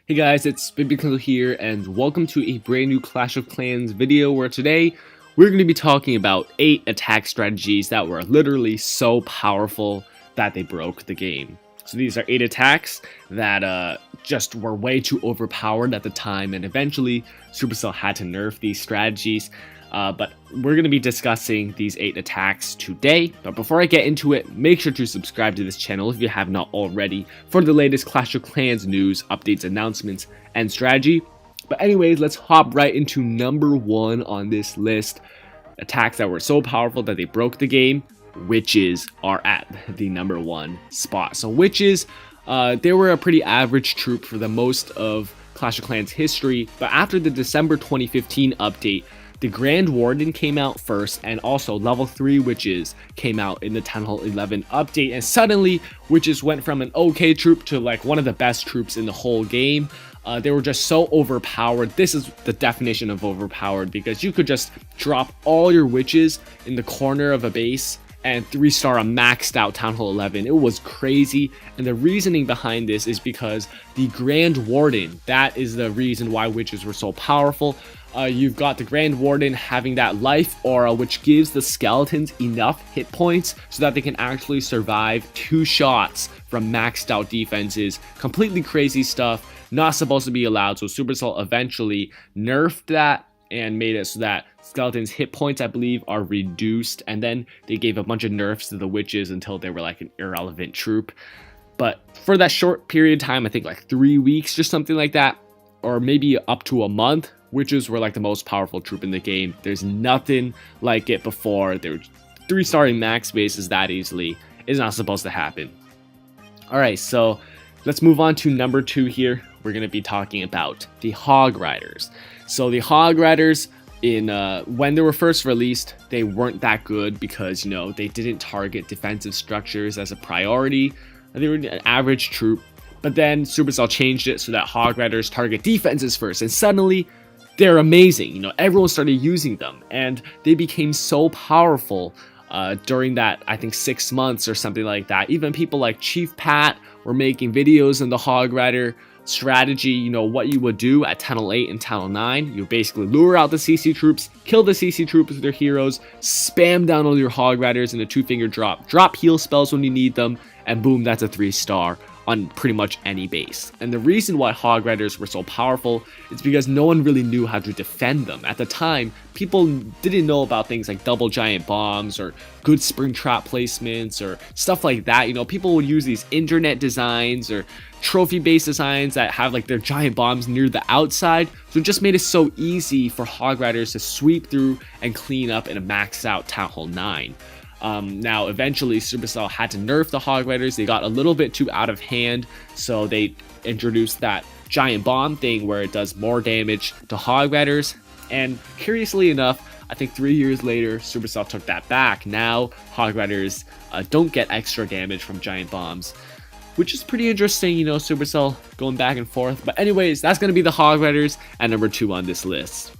Hey guys, it's Biblical here, and welcome to a brand new Clash of Clans video where today we're going to be talking about 8 attack strategies that were literally so powerful that they broke the game. So these are 8 attacks that just were way too overpowered at the time, and eventually Supercell had to nerf these strategies. But we're going to be discussing these 8 attacks today. But before I get into it, make sure to subscribe to this channel if you have not already for the latest Clash of Clans news, updates, announcements, and strategy. But anyways, let's hop right into number 1 on this list. Attacks that were so powerful that they broke the game. Witches are at the number 1 spot. So witches, they were a pretty average troop for the most of Clash of Clans history. But after the December 2015 update, the Grand Warden came out first, and also level 3 witches came out in the 10.11 update, and suddenly witches went from an okay troop to like one of the best troops in the whole game. They were just so overpowered. This is the definition of overpowered, because you could just drop all your witches in the corner of a base and 3-star a maxed out Town Hall 11. It was crazy, and the reasoning behind this is because the Grand Warden, that is the reason why witches were so powerful. You've got the Grand Warden having that life aura, which gives the skeletons enough hit points so that they can actually survive 2 shots from maxed out defenses. Completely crazy stuff, not supposed to be allowed, so Supercell eventually nerfed that and made it so that skeletons hit points, I believe, are reduced, and then they gave a bunch of nerfs to the witches until they were like an irrelevant troop. But for that short period of time, I think like 3 weeks or something like that, or maybe up to a month, witches were like the most powerful troop in the game. There's nothing like it before. They were 3-starring max bases that easily. It's not supposed to happen. Alright, so let's move on to number 2 here. We're going to be talking about the Hog Riders. So the Hog Riders, when they were first released, they weren't that good because, you know, they didn't target defensive structures as a priority. They were an average troop. But then Supercell changed it so that Hog Riders target defenses first, and suddenly they're amazing. You know, everyone started using them, and they became so powerful during that, I think, 6 months or something like that. Even people like Chief Pat were making videos on the Hog Rider strategy. You know, what you would do at 10.08 and 10.09. You basically lure out the CC troops, kill the CC troops with their heroes, spam down all your Hog Riders in a 2-finger drop heal spells when you need them, and boom, that's a 3-star on pretty much any base. And the reason why Hog Riders were so powerful is because no one really knew how to defend them. At the time, people didn't know about things like double giant bombs or good spring trap placements or stuff like that. You know, people would use these internet designs or trophy-based designs that have like their giant bombs near the outside. So it just made it so easy for Hog Riders to sweep through and clean up in a maxed out Town Hall 9. Now, eventually, Supercell had to nerf the Hog Riders. They got a little bit too out of hand, so they introduced that giant bomb thing where it does more damage to Hog Riders. And curiously enough, I think 3 years later, Supercell took that back. Now, Hog Riders don't get extra damage from giant bombs, which is pretty interesting, you know, Supercell going back and forth. But anyways, that's going to be the Hog Riders at number 2 on this list.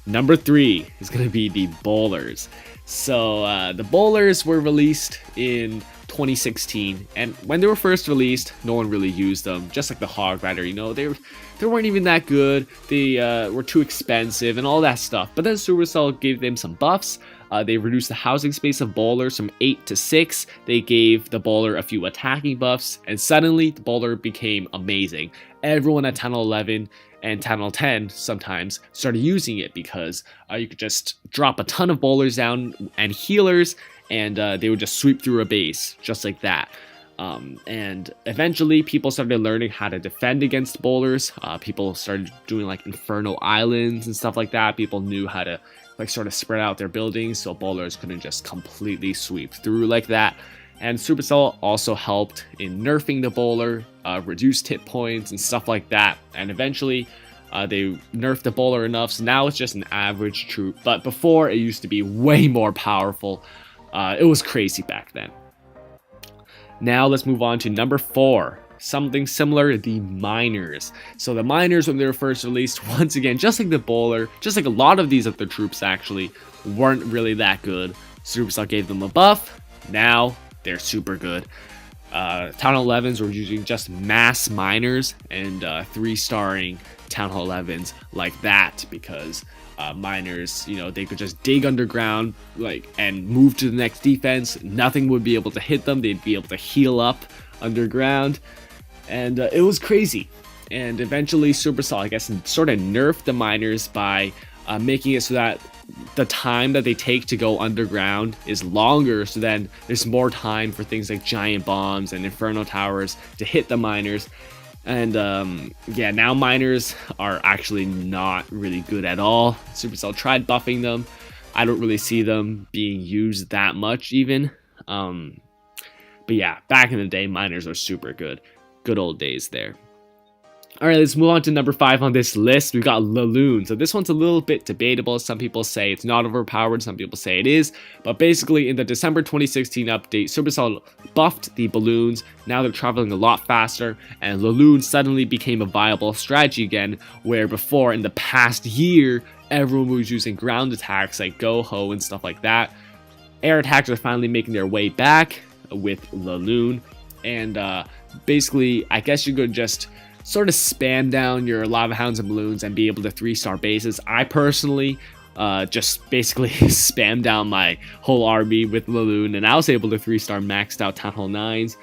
Number 3 is going to be the Bowlers. So the Bowlers were released in 2016, and when they were first released, no one really used them. Just like the Hog Rider, you know, they weren't even that good. They were too expensive and all that stuff. But then Supercell gave them some buffs. They reduced the housing space of Bowlers from 8 to 6. They gave the Bowler a few attacking buffs, and suddenly the Bowler became amazing. Everyone at 10.11 and 10.10 sometimes started using it because you could just drop a ton of bowlers down and healers, and they would just sweep through a base just like that. And eventually people started learning how to defend against bowlers. People started doing like Inferno Islands and stuff like that. People knew how to like sort of spread out their buildings so bowlers couldn't just completely sweep through like that. And Supercell also helped in nerfing the Bowler, reduced hit points and stuff like that. And eventually, they nerfed the Bowler enough, so now it's just an average troop. But before, it used to be way more powerful. It was crazy back then. Now let's move on to number 4. Something similar, the Miners. So the Miners, when they were first released, once again, just like the Bowler, just like a lot of these other troops actually, weren't really that good. Supercell gave them a buff. Now they're super good. Town Hall 11s were using just mass miners and 3-starring Town Hall 11s like that, because miners, you know, they could just dig underground and move to the next defense. Nothing would be able to hit them. They'd be able to heal up underground, and it was crazy. And eventually Supercell, I guess, sort of nerfed the miners by making it so that the time that they take to go underground is longer, so then there's more time for things like giant bombs and inferno towers to hit the miners. And yeah, now miners are actually not really good at all. Supercell tried buffing them. I don't really see them being used that much even. But yeah, back in the day, miners are super good. Good old days there. Alright, let's move on to number 5 on this list. We've got Laloon. So this one's a little bit debatable. Some people say it's not overpowered, some people say it is. But basically, in the December 2016 update, Supercell buffed the balloons. Now they're traveling a lot faster, and Laloon suddenly became a viable strategy again, where before, in the past year, everyone was using ground attacks like Go-Ho and stuff like that. Air attacks are finally making their way back with Laloon. And basically, I guess you could just sort of spam down your lava hounds and balloons and be able to 3-star bases. I personally just basically spam down my whole army with Laloon, and I was able to 3-star maxed out Town Hall 9s.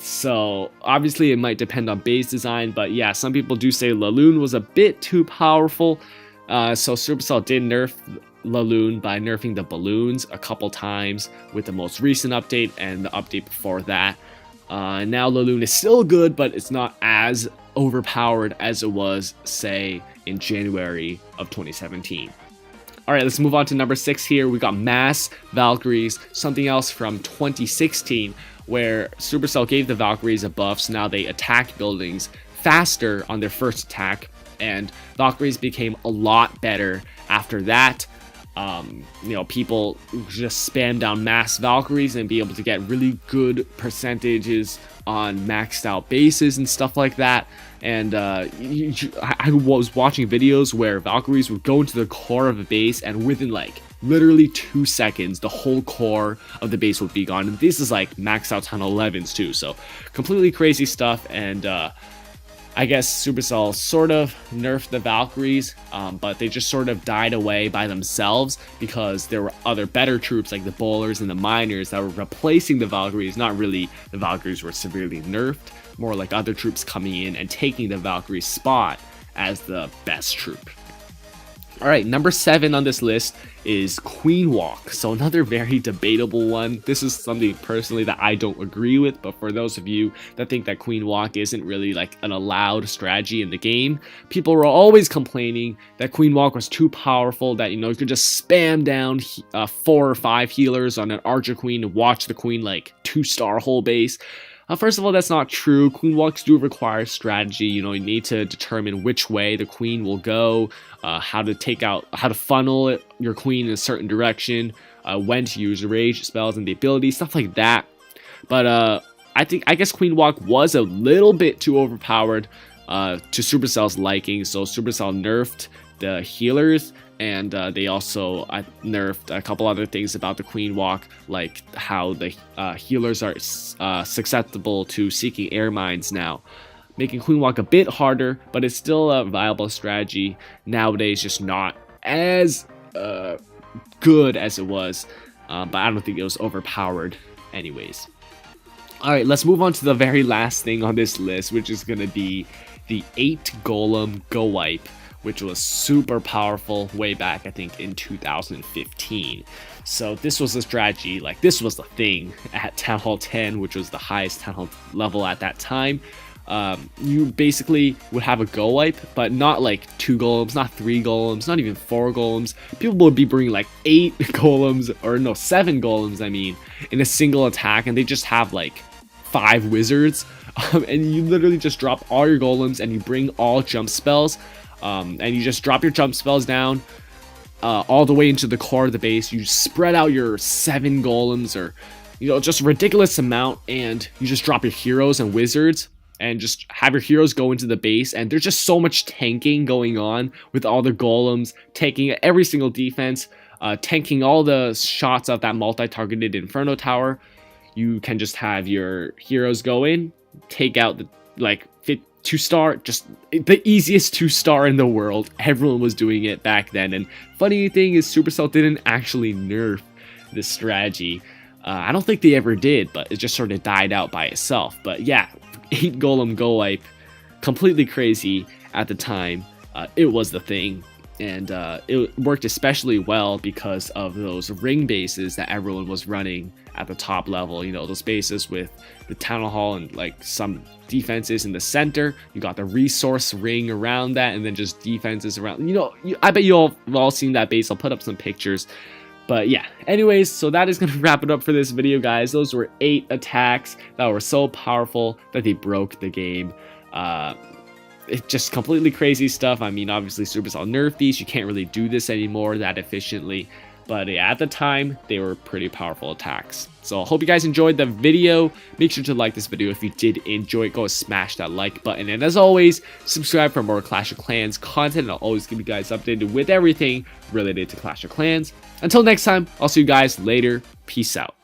So obviously it might depend on base design, but yeah, some people do say Laloon was a bit too powerful. So Supercell did nerf Laloon by nerfing the balloons a couple times with the most recent update and the update before that. Now Laloon is still good, but it's not as overpowered as it was, say, in January of 2017. Alright, let's move on to number 6 here. We got Mass Valkyries, something else from 2016, where Supercell gave the Valkyries a buff, so now they attack buildings faster on their first attack, and Valkyries became a lot better after that. You know, people just spam down mass Valkyries and be able to get really good percentages on maxed out bases and stuff like that. And I was watching videos where Valkyries would go into the core of a base, and within like literally 2 seconds, the whole core of the base would be gone. And this is like maxed out Town 11s too, so completely crazy stuff. And I guess Supercell sort of nerfed the Valkyries, but they just sort of died away by themselves because there were other better troops like the bowlers and the miners that were replacing the Valkyries. Not really the Valkyries were severely nerfed, more like other troops coming in and taking the Valkyrie spot as the best troop. Alright, number 7 on this list is Queen Walk. So another very debatable one. This is something personally that I don't agree with, but for those of you that think that Queen Walk isn't really like an allowed strategy in the game, people were always complaining that Queen Walk was too powerful, that, you know, you could just spam down 4 or 5 healers on an Archer Queen and watch the Queen like 2-star whole base. First of all, that's not true. Queen Walks do require strategy. You know, you need to determine which way the Queen will go, how to funnel your Queen in a certain direction, when to use rage spells and the ability, stuff like that. But I guess Queen Walk was a little bit too overpowered to Supercell's liking, so Supercell nerfed the healers, and they also nerfed a couple other things about the Queen Walk, like how the healers are susceptible to seeking air mines now, making Queen Walk a bit harder, but it's still a viable strategy nowadays, just not as good as it was, but I don't think it was overpowered anyways. Alright, let's move on to the very last thing on this list, which is going to be the 8 Golem Go Wipe, which was super powerful way back, I think, in 2015. So this was a strategy, like this was the thing at Town Hall 10, which was the highest Town Hall level at that time. You basically would have a Go Wipe, but not like 2 golems, not 3 golems, not even 4 golems. People would be bringing like 8 golems, or no, 7 golems, I mean, in a single attack, and they just have like 5 wizards. And you literally just drop all your golems and you bring all jump spells. And you just drop your jump spells down all the way into the core of the base. You spread out your 7 golems, or, you know, just a ridiculous amount, and you just drop your heroes and wizards and just have your heroes go into the base. And there's just so much tanking going on with all the golems, taking every single defense, tanking all the shots of that multi-targeted Inferno Tower. you can just have your heroes go in, take out the like 2-star, just the easiest 2-star in the world. Everyone was doing it back then. And funny thing is, Supercell didn't actually nerf this strategy. I don't think they ever did, but it just sort of died out by itself. But yeah, 8 golem go wipe, completely crazy at the time. It was the thing. And it worked especially well because of those ring bases that everyone was running at the top level. You know, those bases with the town hall and like some defenses in the center. You got the resource ring around that, and then just defenses around. You know, I bet you all have all seen that base. I'll put up some pictures. But yeah, anyways, so that is going to wrap it up for this video, guys. Those were 8 attacks that were so powerful that they broke the game. It's just completely crazy stuff. I mean, obviously Supercell nerfed these. You can't really do this anymore that efficiently. But yeah, at the time, they were pretty powerful attacks. So I hope you guys enjoyed the video. Make sure to like this video if you did enjoy it. Go smash that like button. And as always, subscribe for more Clash of Clans content. And I'll always keep you guys updated with everything related to Clash of Clans. Until next time, I'll see you guys later. Peace out.